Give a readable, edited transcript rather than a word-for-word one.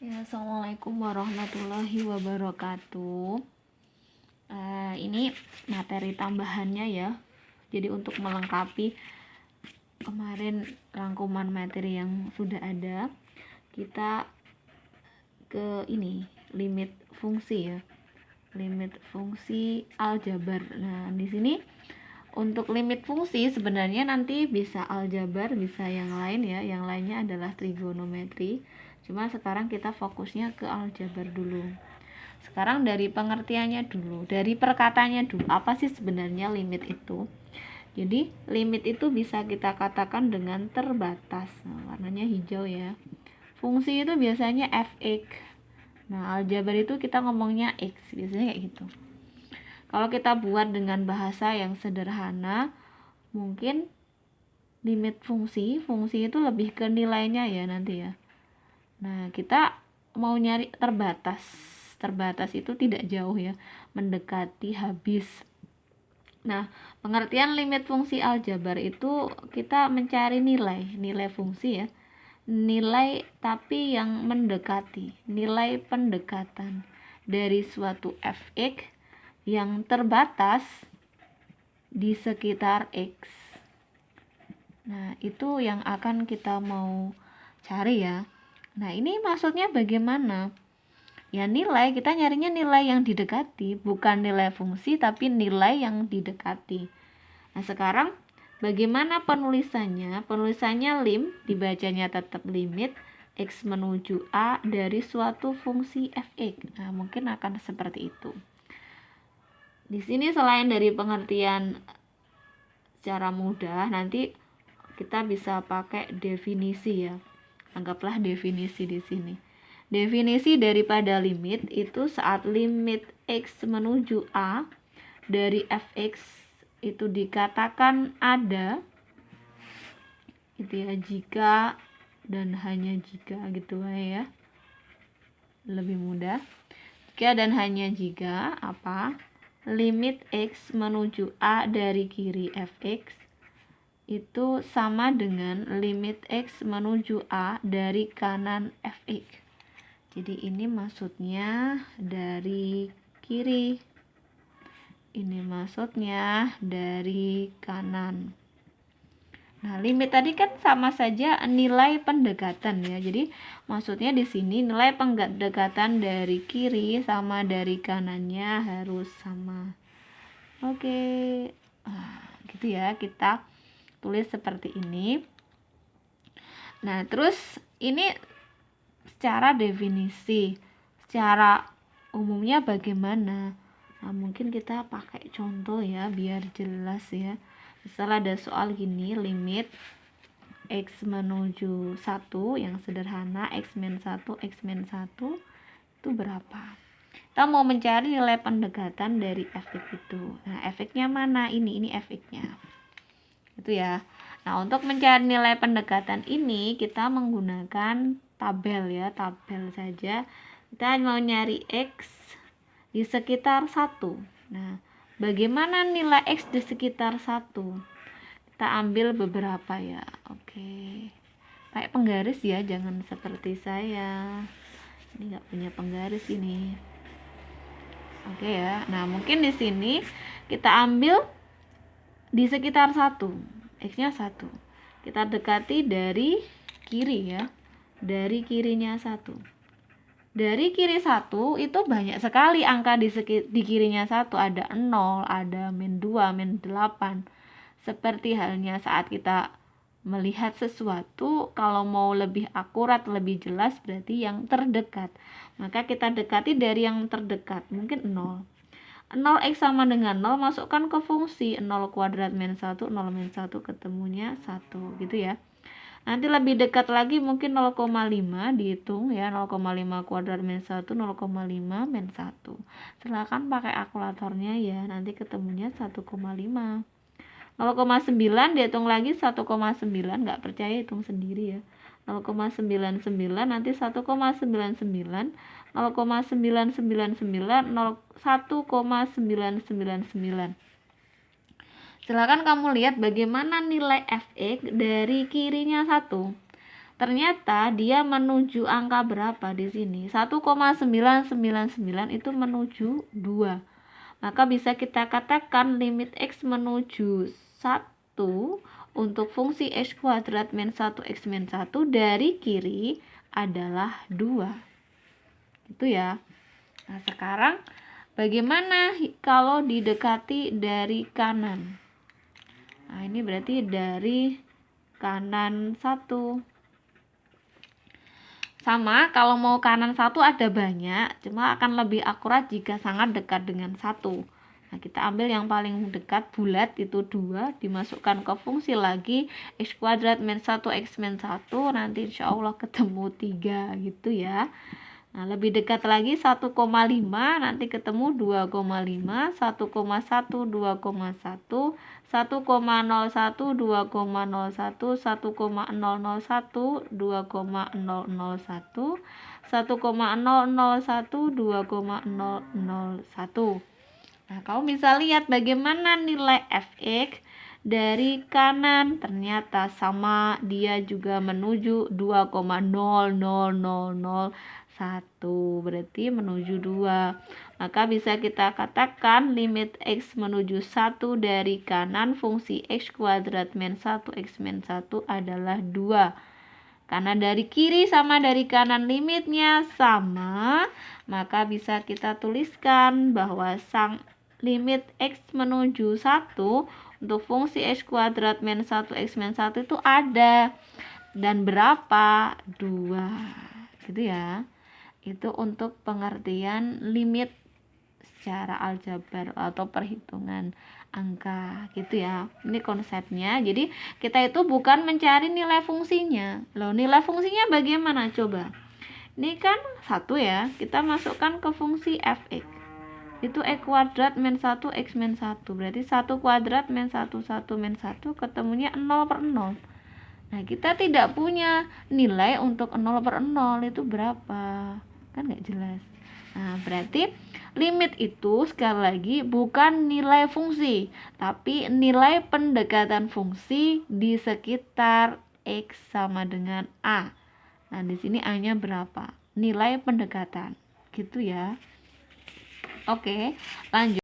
Ya, Assalamualaikum warahmatullahi wabarakatuh. Ini materi tambahannya ya. Jadi untuk melengkapi kemarin rangkuman materi yang sudah ada, kita ke ini limit fungsi ya. Limit fungsi aljabar. Nah, di sini untuk limit fungsi sebenarnya nanti bisa aljabar, bisa yang lain ya. Yang lainnya adalah trigonometri. Cuma sekarang kita fokusnya ke aljabar dulu. Sekarang dari pengertiannya dulu, dari perkataannya dulu. Apa sih sebenarnya limit itu? Jadi limit itu bisa kita katakan dengan terbatas. Nah, warnanya hijau ya. Fungsi itu biasanya fx. Nah, aljabar itu kita ngomongnya x, biasanya kayak gitu. Kalau kita buat dengan bahasa yang sederhana, mungkin limit fungsi itu lebih ke nilainya ya nanti ya. Nah, kita mau nyari terbatas. Terbatas itu tidak jauh ya, mendekati habis. Nah, pengertian limit fungsi aljabar itu kita mencari nilai fungsi ya. Nilai tapi yang mendekati, nilai pendekatan dari suatu fx yang terbatas di sekitar x. Nah, itu yang akan kita mau cari ya. Nah, ini maksudnya bagaimana? Ya, nilai, kita nyarinya nilai yang didekati, bukan nilai fungsi tapi nilai yang didekati. Nah, sekarang bagaimana penulisannya? Penulisannya lim, dibacanya tetap limit x menuju a dari suatu fungsi fx. Nah, mungkin akan seperti itu. Di sini selain dari pengertian secara mudah, nanti kita bisa pakai definisi ya. Anggaplah definisi di sini. Definisi daripada limit itu saat limit x menuju a dari fx itu dikatakan ada gitu ya, jika dan hanya jika gitu ya. Lebih mudah. Jika dan hanya jika apa? Limit x menuju a dari kiri fx itu sama dengan limit x menuju a dari kanan fx. Jadi ini maksudnya dari kiri, ini maksudnya dari kanan. Nah, limit tadi kan sama saja nilai pendekatan ya. Jadi maksudnya di sini nilai pendekatan dari kiri sama dari kanannya harus sama. Oke, gitu ya, kita tulis seperti ini. Nah, terus ini secara definisi, secara umumnya bagaimana? Nah, mungkin kita pakai contoh ya biar jelas ya. Misal ada soal gini, limit x menuju 1 yang sederhana, x min 1 itu berapa? Kita mau mencari nilai pendekatan dari fx itu. Nah, fx-nya mana? Ini fx-nya. Itu ya. Nah, untuk mencari nilai pendekatan ini kita menggunakan tabel ya, tabel saja. Kita mau nyari x di sekitar 1. Nah, bagaimana nilai x di sekitar 1? Kita ambil beberapa ya. Oke. Pakai penggaris ya, jangan seperti saya. Ini nggak punya penggaris ini. Oke ya. Nah, mungkin di sini kita ambil di sekitar 1. X-nya 1. Kita dekati dari kiri ya. Dari kirinya 1. Dari kiri 1 itu banyak sekali angka di kirinya 1. Ada 0, ada min 2, min 8. Seperti halnya saat kita melihat sesuatu, kalau mau lebih akurat, lebih jelas berarti yang terdekat. Maka kita dekati dari yang terdekat, mungkin 0. 0x sama dengan 0, masukkan ke fungsi 0 kuadrat min 1, 0 min 1 ketemunya 1 gitu ya. Nanti lebih dekat lagi mungkin 0,5 dihitung ya, 0,5 kuadrat min 1, 0,5 min 1. Silakan pakai kalkulatornya ya, nanti ketemunya 1,5. 0,9 dihitung lagi 1,9, nggak percaya hitung sendiri ya. 0,99 nanti 1,99, 0,999, 1,999. Silakan kamu lihat bagaimana nilai fx dari kirinya 1. ternyata dia menuju angka berapa di sini? 1,999 itu menuju 2. Maka bisa kita katakan limit X menuju 1 untuk fungsi X kuadrat min 1 X min 1 dari kiri adalah 2. Itu ya. Nah, sekarang bagaimana kalau didekati dari kanan? Nah, ini berarti dari kanan 1. Sama, kalau mau kanan 1 ada banyak, cuma akan lebih akurat jika sangat dekat dengan 1. Nah, kita ambil yang paling dekat bulat itu 2, dimasukkan ke fungsi lagi X kuadrat min 1 X min 1, nanti insya Allah ketemu 3 gitu ya. Nah, lebih dekat lagi 1,5, nanti ketemu 2,5, 1,1, 2,1, 1,01, 2,01, 1,001, 2,001, 1,001, 2,001. Nah, kamu bisa lihat bagaimana nilai fx dari kanan, ternyata sama, dia juga menuju 2,00001, berarti menuju 2. Maka bisa kita katakan limit X menuju 1 dari kanan fungsi X kuadrat min 1 X min 1 adalah 2. Karena dari kiri sama dari kanan limitnya sama, maka bisa kita tuliskan bahwa limit X menuju 1 untuk fungsi X kuadrat min 1 X min 1 itu ada. Dan berapa? 2. Gitu ya. Itu untuk pengertian limit secara aljabar atau perhitungan angka gitu ya. Ini konsepnya. Jadi kita itu bukan mencari nilai fungsinya. Loh, nilai fungsinya bagaimana coba? Ini kan 1 ya. Kita masukkan ke fungsi fx. Itu X kuadrat min 1 X min 1. Berarti 1 kuadrat min 1 min 1 ketemunya 0/0. Nah, kita tidak punya nilai untuk 0/0 itu berapa. Kan nggak jelas. Nah, berarti limit itu sekali lagi bukan nilai fungsi, tapi nilai pendekatan fungsi di sekitar X sama dengan A. Nah, di sini A-nya berapa? Nilai pendekatan. Gitu ya. Oke, lanjut.